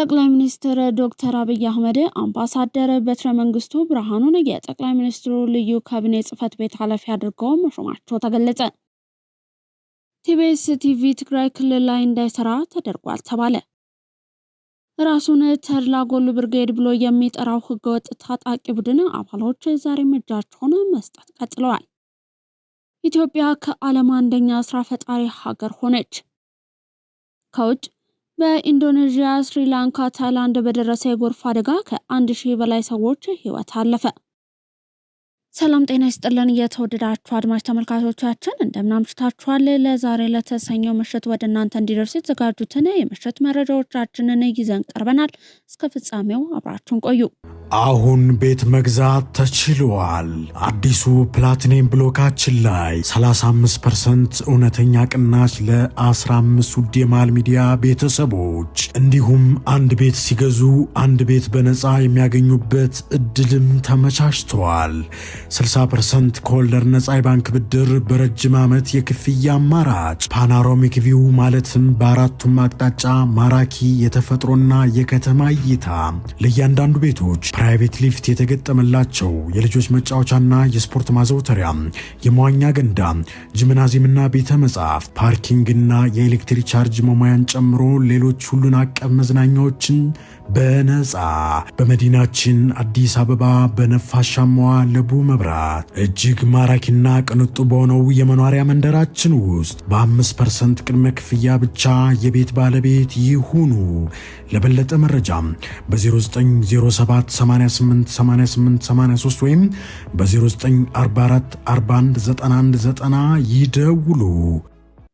ጠቅላይ ሚኒስትር ዶክተር አብይ አህመድ አምባሳደር በትረ መንግስቱ ብርሃኑን የጠቅላይ ሚኒስትሩ ልዩ ካቢኔ ጽህፈት ቤት ኃላፊ አድርገው መሾማቸው ተገለጸ። ቲቢኤስ ቲቪ ትግራይ ክልል ላይ እንዳይሰራ ተደርጓል ተባለ። ራሱን ተድላ ጎሉ ብርጌድ ብሎ የሚጠራው ህገወጥ ታጣቂ ቡድን አባሎች ዛሬም እጃቸውን መስጠት ቀጥለዋል። ኢትዮጵያ ከዓለም አንደኛ ስራ ፈጣሪ ሀገር ሆነች። ከውጭ በኢንዶኔዥያ፣ ስሪላንካ፣ ታይላንድ በደረሰ የጎርፍ አደጋ ከ1000 በላይ ሰዎች ህይወት አለፈ። ሰላም ጤና ይስጥልን የተወደዳችሁ አድማጭ ተመልካቾቻችን እንደምን አምሽታችኋል። ለዛሬ ለተሰኘው ምሽት ወደ እናንተ እንዲደርስ የተዘጋጁትን የምሽት መረጃዎቻችንን ይዘን ቀርበናል። እስከ ፍጻሜው አብራችሁን ቆዩ። አሁን ቤት መግዛት ተችሏል። አዲሱ ፕላቲኒየም ብሎካችን ላይ 35% እውነተኛ ቅናሽ ለ15 ውድ የማል ሚዲያ ቤተሰቦች እንዲሁም አንድ ቤት ሲገዙ አንድ ቤት በነፃ የሚያገኙበት እድልም ተመቻችቷል። 60% ከወለድ ነፃ የባንክ ብድር በረጅም ዓመት የክፍያ አማራጭ ፓናሮሚክ ቪው ማለትም በአራቱም አቅጣጫ ማራኪ የተፈጥሮና የከተማ እይታ ለእያንዳንዱ ቤቶች ፕራይቬት ሊፍት የተገጠመላቸው የልጆች መጫወቻና የስፖርት ማዘውተሪያ፣ የመዋኛ ገንዳ፣ ጂምናዚየምና ቤተ መጻሕፍት፣ ፓርኪንግና የኤሌክትሪክ ቻርጅ መሙያን ጨምሮ ሌሎች ሁሉን አቀፍ መዝናኛዎችን በነፃ በመዲናችን አዲስ አበባ በነፋሻማዋ ለቡ መብራት እጅግ ማራኪና ቅንጡ በሆነው የመኖሪያ መንደራችን ውስጥ በ5% ቅድመ ክፍያ ብቻ የቤት ባለቤት ይሁኑ። ለበለጠ መረጃ በ0907 888883 ወይም በ0944 41 9190 ይደውሉ።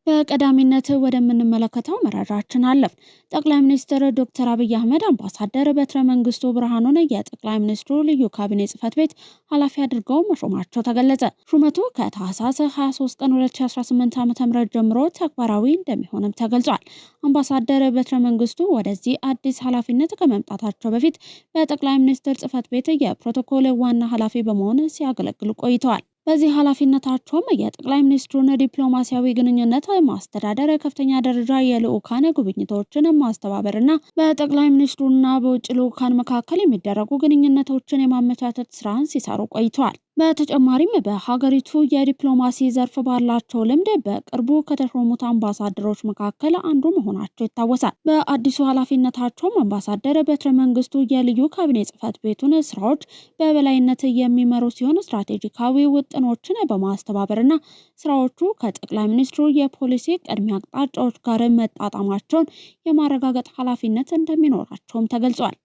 በቀዳሚነት ወደምንመለከተው መረጃችን አለፍ። ጠቅላይ ሚኒስትር ዶክተር አብይ አህመድ አምባሳደር በትረ መንግስቱ ብርሃኑን የጠቅላይ ሚኒስትሩ ልዩ ካቢኔ ጽህፈት ቤት ኃላፊ አድርገው መሾማቸው ተገለጸ። ሹመቱ ከታህሳስ 23 ቀን 2018 ዓ.ም ጀምሮ ተግባራዊ እንደሚሆንም ተገልጿል። አምባሳደር በትረ መንግስቱ ወደዚህ አዲስ ኃላፊነት ከመምጣታቸው በፊት በጠቅላይ ሚኒስትር ጽህፈት ቤት የፕሮቶኮል ዋና ኃላፊ በመሆን ሲያገለግሉ ቆይተዋል። በዚህ ኃላፊነታቸውም የጠቅላይ ሚኒስትሩን ዲፕሎማሲያዊ ግንኙነት ማስተዳደር፣ ከፍተኛ ደረጃ የልዑካን ጉብኝቶችን ማስተባበርና በጠቅላይ ሚኒስትሩና በውጭ ልዑካን መካከል የሚደረጉ ግንኙነቶችን የማመቻቸት ስራን ሲሰሩ ቆይተዋል። በተጨማሪም በሀገሪቱ የዲፕሎማሲ ዘርፍ ባላቸው ልምድ በቅርቡ ከተሾሙት አምባሳደሮች መካከል አንዱ መሆናቸው ይታወሳል። በአዲሱ ኃላፊነታቸውም አምባሳደር በትረ መንግስቱ የልዩ ካቢኔ ጽህፈት ቤቱን ስራዎች በበላይነት የሚመሩ ሲሆን ስትራቴጂካዊ ውጥኖችን በማስተባበርና ስራዎቹ ከጠቅላይ ሚኒስትሩ የፖሊሲ ቅድሚያ አቅጣጫዎች ጋር መጣጣማቸውን የማረጋገጥ ኃላፊነት እንደሚኖራቸውም ተገልጿል።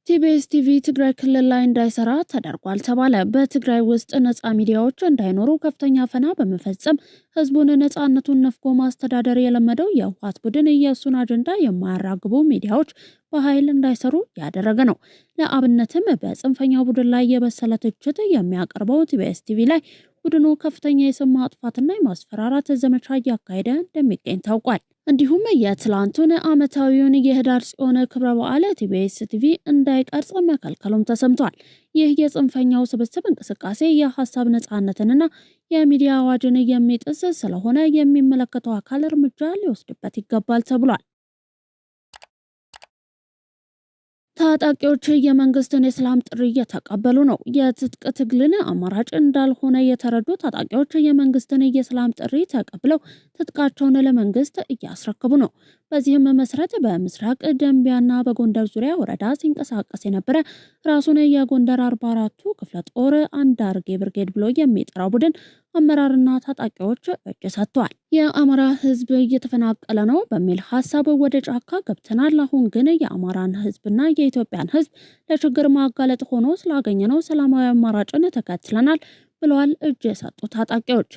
ቲቢኤስ ቲቪ ትግራይ ክልል ላይ እንዳይሰራ ተደርጓል ተባለ። በትግራይ ውስጥ ነፃ ሚዲያዎች እንዳይኖሩ ከፍተኛ ፈና በመፈጸም ህዝቡን ነፃነቱን ነፍጎ ማስተዳደር የለመደው የህወሓት ቡድን የእሱን አጀንዳ የማያራግቡ ሚዲያዎች በኃይል እንዳይሰሩ ያደረገ ነው። ለአብነትም በጽንፈኛው ቡድን ላይ የበሰለ ትችት የሚያቀርበው ቲቢኤስ ቲቪ ላይ ቡድኑ ከፍተኛ የስም ማጥፋትና የማስፈራራት ዘመቻ እያካሄደ እንደሚገኝ ታውቋል። እንዲሁም የትላንቱን ዓመታዊውን የህዳር ጽዮን ክብረ በዓል ቲቢኤስ ቲቪ እንዳይቀርጽ መከልከሉም ተሰምቷል። ይህ የጽንፈኛው ስብስብ እንቅስቃሴ የሀሳብ ነፃነትንና የሚዲያ አዋጅን የሚጥስ ስለሆነ የሚመለከተው አካል እርምጃ ሊወስድበት ይገባል ተብሏል። ታጣቂዎች የመንግስትን የሰላም ጥሪ እየተቀበሉ ነው። የትጥቅ ትግልን አማራጭ እንዳልሆነ የተረዱ ታጣቂዎች የመንግስትን የሰላም ጥሪ ተቀብለው ትጥቃቸውን ለመንግስት እያስረከቡ ነው። በዚህም መሰረት በምስራቅ ደንቢያና በጎንደር ዙሪያ ወረዳ ሲንቀሳቀስ የነበረ ራሱን የጎንደር 44ቱ ክፍለ ጦር አንዳርጌ ብርጌድ ብሎ የሚጠራው ቡድን አመራርና ታጣቂዎች እጅ ሰጥተዋል። የአማራ ህዝብ እየተፈናቀለ ነው በሚል ሀሳብ ወደ ጫካ ገብተናል። አሁን ግን የአማራን ህዝብና የኢትዮጵያን ህዝብ ለችግር ማጋለጥ ሆኖ ስላገኘነው ሰላማዊ አማራጭን ተከትለናል ብለዋል እጅ የሰጡ ታጣቂዎች።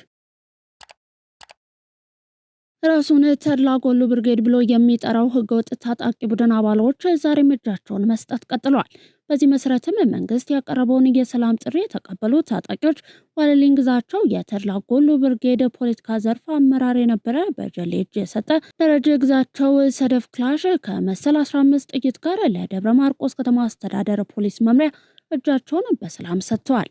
ራሱን ተድላ ጎሉ ብርጌድ ብሎ የሚጠራው ህገወጥ ታጣቂ ቡድን አባሎች ዛሬም እጃቸውን መስጠት ቀጥለዋል። በዚህ መሰረትም መንግስት ያቀረበውን የሰላም ጥሪ የተቀበሉ ታጣቂዎች ዋለልኝ ግዛቸው የተድላ ጎሉ ብርጌድ ፖለቲካ ዘርፍ አመራር የነበረ በጀሌ እጅ የሰጠ ደረጀ ግዛቸው ሰደፍ ክላሽ ከመሰል 15 ጥይት ጋር ለደብረ ማርቆስ ከተማ አስተዳደር ፖሊስ መምሪያ እጃቸውን በሰላም ሰጥተዋል።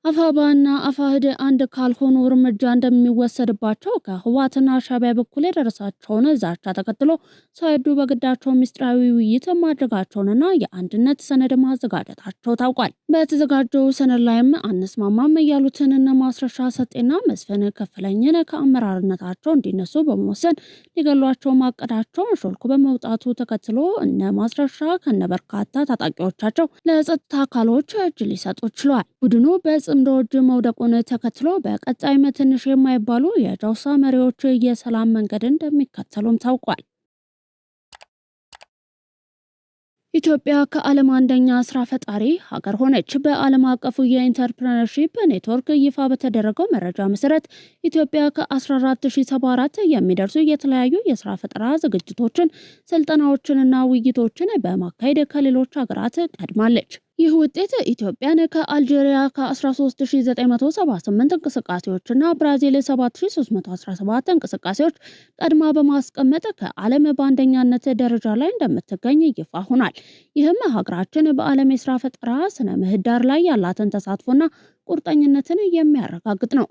አፋባና አፋህድ አንድ ካልሆኑ እርምጃ እንደሚወሰድባቸው ከህወሓትና ሻዕቢያ በኩል የደረሳቸውን ዛቻ ተከትሎ ሳይዱ በግዳቸው ምስጢራዊ ውይይት ማድረጋቸውንና የአንድነት ሰነድ ማዘጋጀታቸው ታውቋል። በተዘጋጀው ሰነድ ላይም አንስማማም ያሉትን እነ ማስረሻ ሰጤና መስፍን ከፍለኝን ከአመራርነታቸው እንዲነሱ በመወሰን ሊገሏቸው ማቀዳቸውን ሾልኮ በመውጣቱ ተከትሎ እነ ማስረሻ ከነበርካታ ታጣቂዎቻቸው ለጸጥታ አካሎች እጅ ሊሰጡ ችሏል። ቡድኑ በጽምዶ እጅ መውደቁን ተከትሎ በቀጣይም ትንሽ የማይባሉ የጃውሳ መሪዎች የሰላም መንገድ እንደሚከተሉም ታውቋል። ኢትዮጵያ ከዓለም አንደኛ ስራ ፈጣሪ ሀገር ሆነች። በዓለም አቀፉ የኢንተርፕረነርሺፕ ኔትወርክ ይፋ በተደረገው መረጃ መሰረት ኢትዮጵያ ከ14074 የሚደርሱ የተለያዩ የስራ ፈጠራ ዝግጅቶችን፣ ስልጠናዎችንና ውይይቶችን በማካሄድ ከሌሎች ሀገራት ቀድማለች። ይህ ውጤት ኢትዮጵያን ከአልጄሪያ ከ13978 እንቅስቃሴዎችና ብራዚል 7317 እንቅስቃሴዎች ቀድማ በማስቀመጥ ከዓለም በአንደኛነት ደረጃ ላይ እንደምትገኝ ይፋ ሆኗል። ይህም ሀገራችን በዓለም የስራ ፈጠራ ስነ ምህዳር ላይ ያላትን ተሳትፎና ቁርጠኝነትን የሚያረጋግጥ ነው።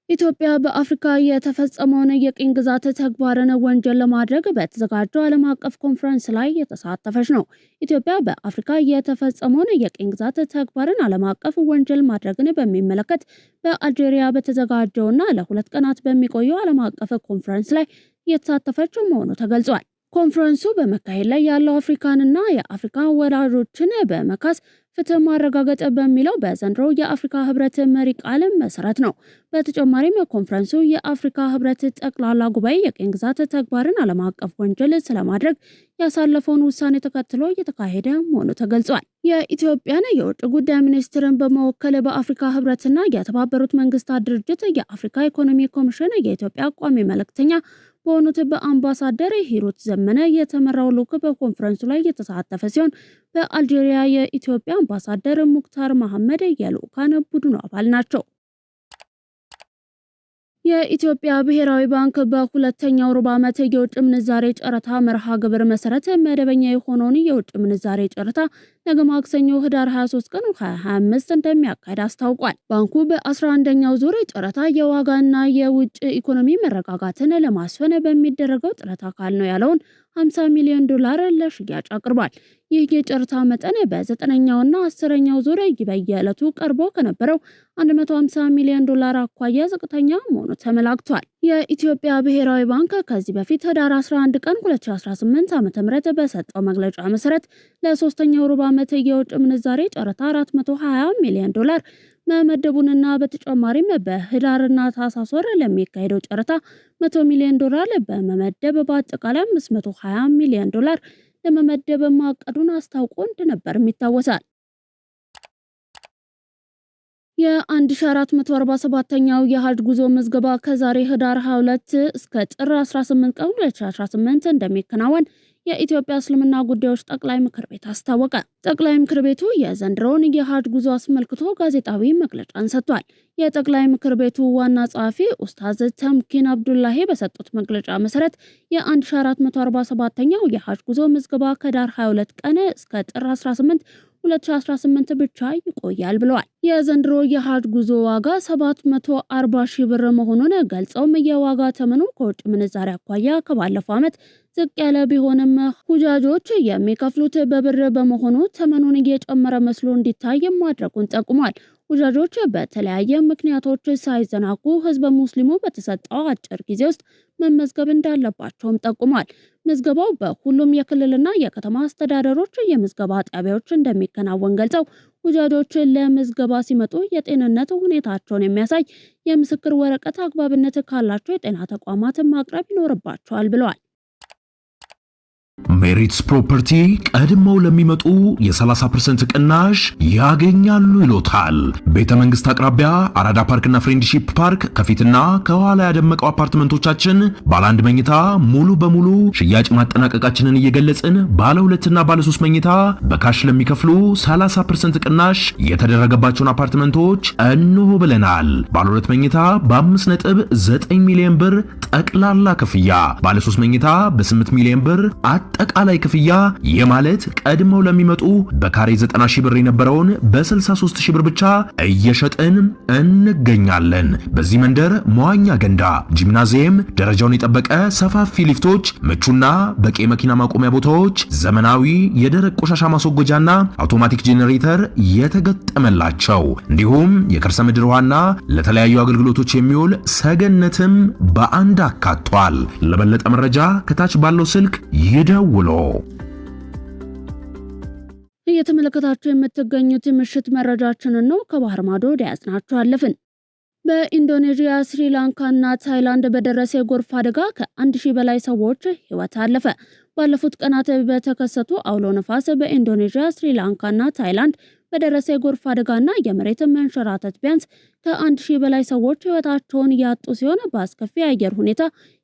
ኢትዮጵያ በአፍሪካ የተፈጸመውን የቅኝ ግዛት ተግባርን ወንጀል ለማድረግ በተዘጋጀው ዓለም አቀፍ ኮንፈረንስ ላይ የተሳተፈች ነው። ኢትዮጵያ በአፍሪካ የተፈጸመውን የቅኝ ግዛት ተግባርን ዓለም አቀፍ ወንጀል ማድረግን በሚመለከት በአልጄሪያ በተዘጋጀውና ለ2 ቀናት በሚቆየው ዓለም አቀፍ ኮንፈረንስ ላይ የተሳተፈች መሆኑ ተገልጿል። ኮንፈረንሱ በመካሄድ ላይ ያለው አፍሪካንና የአፍሪካ ወዳጆችን በመካስ ፍትህ ማረጋገጥ በሚለው በዘንድሮ የአፍሪካ ህብረት መሪ ቃል መሰረት ነው። በተጨማሪም ኮንፈረንሱ የአፍሪካ ህብረት ጠቅላላ ጉባኤ የቅኝ ግዛት ተግባርን ዓለም አቀፍ ወንጀል ስለማድረግ ያሳለፈውን ውሳኔ ተከትሎ እየተካሄደ መሆኑ ተገልጿል። የኢትዮጵያን የውጭ ጉዳይ ሚኒስትርን በመወከል በአፍሪካ ህብረትና የተባበሩት መንግስታት ድርጅት የአፍሪካ ኢኮኖሚ ኮሚሽን የኢትዮጵያ ቋሚ መልእክተኛ በሆኑት በአምባሳደር ሂሩት ዘመነ የተመራው ልዑክ በኮንፈረንሱ ላይ የተሳተፈ ሲሆን በአልጄሪያ የኢትዮጵያ አምባሳደር ሙክታር መሐመድ የልዑካን ቡድኑ አባል ናቸው። የኢትዮጵያ ብሔራዊ ባንክ በሁለተኛው ሩብ ዓመት የውጭ ምንዛሬ ጨረታ መርሃ ግብር መሰረት መደበኛ የሆነውን የውጭ ምንዛሬ ጨረታ ነገ ማክሰኞ ህዳር 23 ቀን 2025 እንደሚያካሂድ አስታውቋል። ባንኩ በ11ኛው ዙር ጨረታ የዋጋና የውጭ ኢኮኖሚ መረጋጋትን ለማስፈን በሚደረገው ጥረት አካል ነው ያለውን 50 ሚሊዮን ዶላር ለሽያጭ አቅርቧል። ይህ የጨረታ መጠን በ9ኛውና 10ኛው ዙር በየዕለቱ ቀርቦ ከነበረው 150 ሚሊዮን ዶላር አኳያ ዝቅተኛ መሆኑ ተመላክቷል። የኢትዮጵያ ብሔራዊ ባንክ ከዚህ በፊት ህዳር 11 ቀን 2018 ዓ.ም በሰጠው መግለጫ መሰረት ለሶስተኛው ሩብ ዓመት የውጭ ምንዛሬ ጨረታ 420 ሚሊዮን ዶላር መመደቡንና በተጨማሪም በህዳርና ታህሳስ ወር ለሚካሄደው ጨረታ 100 ሚሊዮን ዶላር በመመደብ በአጠቃላይ 520 ሚሊዮን ዶላር ለመመደብ ማቀዱን አስታውቆ እንደነበር ይታወሳል። የ1447ኛው የሀጅ ጉዞ ምዝገባ ከዛሬ ህዳር 22 እስከ ጥር 18 ቀን 2018 እንደሚከናወን የኢትዮጵያ እስልምና ጉዳዮች ጠቅላይ ምክር ቤት አስታወቀ። ጠቅላይ ምክር ቤቱ የዘንድሮውን የሀጅ ጉዞ አስመልክቶ ጋዜጣዊ መግለጫን ሰጥቷል። የጠቅላይ ምክር ቤቱ ዋና ጸሐፊ ኡስታዝ ተምኪን አብዱላሂ በሰጡት መግለጫ መሰረት የ1447ኛው የሀጅ ጉዞ ምዝገባ ከህዳር 22 ቀን እስከ ጥር 18 2018 ብቻ ይቆያል ብለዋል። የዘንድሮ የሀጅ ጉዞ ዋጋ 740 ሺህ ብር መሆኑን ገልጸውም የዋጋ ተመኑ ከውጭ ምንዛሪ አኳያ ከባለፈው ዓመት ዝቅ ያለ ቢሆንም ሁጃጆች የሚከፍሉት በብር በመሆኑ ተመኑን እየጨመረ መስሎ እንዲታይ ማድረጉን ጠቁሟል። ሁጃጆች በተለያየ ምክንያቶች ሳይዘናጉ ህዝበ ሙስሊሙ በተሰጠው አጭር ጊዜ ውስጥ መመዝገብ እንዳለባቸውም ጠቁሟል። ምዝገባው በሁሉም የክልልና የከተማ አስተዳደሮች የምዝገባ ጣቢያዎች እንደሚከናወን ገልጸው ሁጃጆች ለምዝገባ ሲመጡ የጤንነት ሁኔታቸውን የሚያሳይ የምስክር ወረቀት አግባብነት ካላቸው የጤና ተቋማት ማቅረብ ይኖርባቸዋል ብለዋል። ሜሪትስ ፕሮፐርቲ ቀድመው ለሚመጡ የ30% ቅናሽ ያገኛሉ ይሎታል። ቤተ መንግስት አቅራቢያ አራዳ ፓርክና ፍሬንድሺፕ ፓርክ ከፊትና ከኋላ ያደመቀው አፓርትመንቶቻችን ባለ 1 መኝታ ሙሉ በሙሉ ሽያጭ ማጠናቀቃችንን እየገለጽን ባለ 2 እና ባለ 3 መኝታ በካሽ ለሚከፍሉ 30% ቅናሽ የተደረገባቸውን አፓርትመንቶች እንሆ ብለናል። ባለ 2 መኝታ በ5.9 ሚሊዮን ብር ጠቅላላ ክፍያ፣ ባለ 3 መኝታ በ8 ሚሊዮን ብር አጠቃላይ ክፍያ የማለት ቀድመው ለሚመጡ በካሬ 90 ሺህ ብር የነበረውን በ63 ሺህ ብር ብቻ እየሸጥን እንገኛለን። በዚህ መንደር መዋኛ ገንዳ፣ ጂምናዚየም፣ ደረጃውን የጠበቀ ሰፋፊ ሊፍቶች፣ ምቹና በቂ መኪና ማቆሚያ ቦታዎች፣ ዘመናዊ የደረቅ ቆሻሻ ማስወገጃና አውቶማቲክ ጄኔሬተር የተገጠመላቸው እንዲሁም የከርሰ ምድር ውሃና ለተለያዩ አገልግሎቶች የሚውል ሰገነትም በአንድ አካቷል። ለበለጠ መረጃ ከታች ባለው ስልክ ይደውሉ። እየተመለከታችሁ የምትገኙት ምሽት መረጃችንን ነው። ከባህር ማዶ ወደ ያዝናችሁ አለፍን። በኢንዶኔዥያ፣ ስሪላንካና ታይላንድ በደረሰ የጎርፍ አደጋ ከ1000 በላይ ሰዎች ሕይወት አለፈ። ባለፉት ቀናት በተከሰቱ አውሎ ነፋስ በኢንዶኔዥያ፣ ስሪላንካና ታይላንድ በደረሰ የጎርፍ አደጋና የመሬት መንሸራተት ቢያንስ ከ1000 በላይ ሰዎች ሕይወታቸውን ያጡ ሲሆን በአስከፊ የአየር ሁኔታ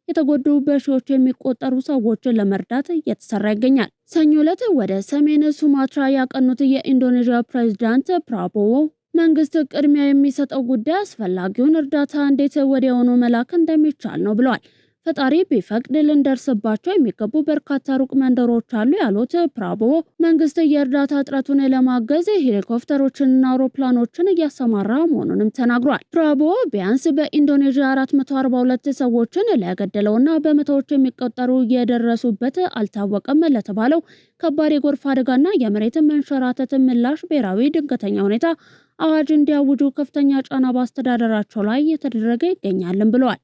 የተጎዱ በሺዎች የሚቆጠሩ ሰዎችን ለመርዳት እየተሰራ ይገኛል። ሰኞ ዕለት ወደ ሰሜን ሱማትራ ያቀኑት የኢንዶኔዥያ ፕሬዝዳንት ፕራቦዎ መንግስት ቅድሚያ የሚሰጠው ጉዳይ አስፈላጊውን እርዳታ እንዴት ወዲያውኑ መላክ እንደሚቻል ነው ብለዋል። ፈጣሪ ቢፈቅድ ልንደርስባቸው የሚገቡ በርካታ ሩቅ መንደሮች አሉ ያሉት ፕራቦዎ መንግስት የእርዳታ እጥረቱን ለማገዝ ሄሊኮፕተሮችንና አውሮፕላኖችን እያሰማራ መሆኑንም ተናግሯል። ፕራቦዎ ቢያንስ በኢንዶኔዥያ 442 ሰዎችን ለገደለውና በመቶዎች የሚቆጠሩ የደረሱበት አልታወቀም ለተባለው ከባድ የጎርፍ አደጋና የመሬት መንሸራተት ምላሽ ብሔራዊ ድንገተኛ ሁኔታ አዋጅ እንዲያውጁ ከፍተኛ ጫና በአስተዳደራቸው ላይ እየተደረገ ይገኛልን ብለዋል።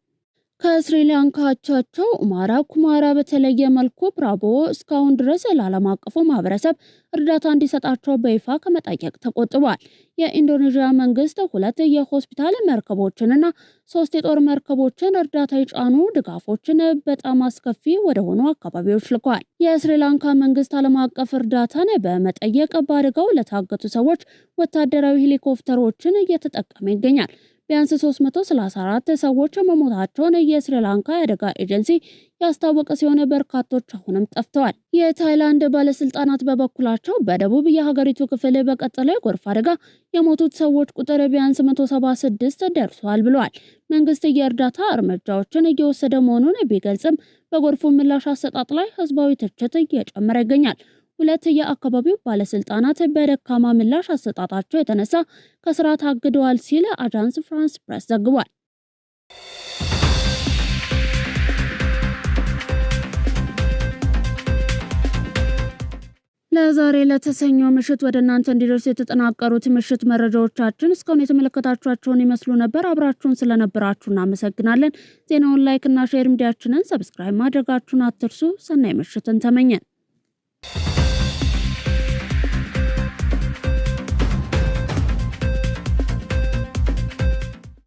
ከስሪላንካ አቻቸው ኡማራ ኩማራ በተለየ መልኩ ፕራቦዎ እስካሁን ድረስ ለዓለም አቀፉ ማህበረሰብ እርዳታ እንዲሰጣቸው በይፋ ከመጠየቅ ተቆጥቧል። የኢንዶኔዥያ መንግስት 2 የሆስፒታል መርከቦችንና 3 የጦር መርከቦችን እርዳታ የጫኑ ድጋፎችን በጣም አስከፊ ወደሆኑ አካባቢዎች ልኳል። የስሪላንካ መንግስት ዓለም አቀፍ እርዳታን በመጠየቅ በአደጋው ለታገቱ ሰዎች ወታደራዊ ሄሊኮፕተሮችን እየተጠቀመ ይገኛል። ቢያንስ 334 ሰዎች መሞታቸውን የስሪላንካ የአደጋ ኤጀንሲ ያስታወቀ ሲሆን በርካቶች አሁንም ጠፍተዋል። የታይላንድ ባለስልጣናት በበኩላቸው በደቡብ የሀገሪቱ ክፍል በቀጠለው የጎርፍ አደጋ የሞቱት ሰዎች ቁጥር ቢያንስ 176 ደርሷል ብለዋል። መንግስት የእርዳታ እርምጃዎችን እየወሰደ መሆኑን ቢገልጽም በጎርፉ ምላሽ አሰጣጥ ላይ ህዝባዊ ትችት እየጨመረ ይገኛል። 2 የአካባቢው ባለስልጣናት በደካማ ምላሽ አሰጣጣቸው የተነሳ ከስራ ታግደዋል ሲል አጃንስ ፍራንስ ፕሬስ ዘግቧል። ለዛሬ ለተሰኘው ምሽት ወደ እናንተ እንዲደርስ የተጠናቀሩት ምሽት መረጃዎቻችን እስካሁን የተመለከታችኋቸውን ይመስሉ ነበር። አብራችሁን ስለነበራችሁ እናመሰግናለን። ዜናውን ላይክ እና ሼር፣ ሚዲያችንን ሰብስክራይብ ማድረጋችሁን አትርሱ። ሰናይ ምሽትን ተመኘን።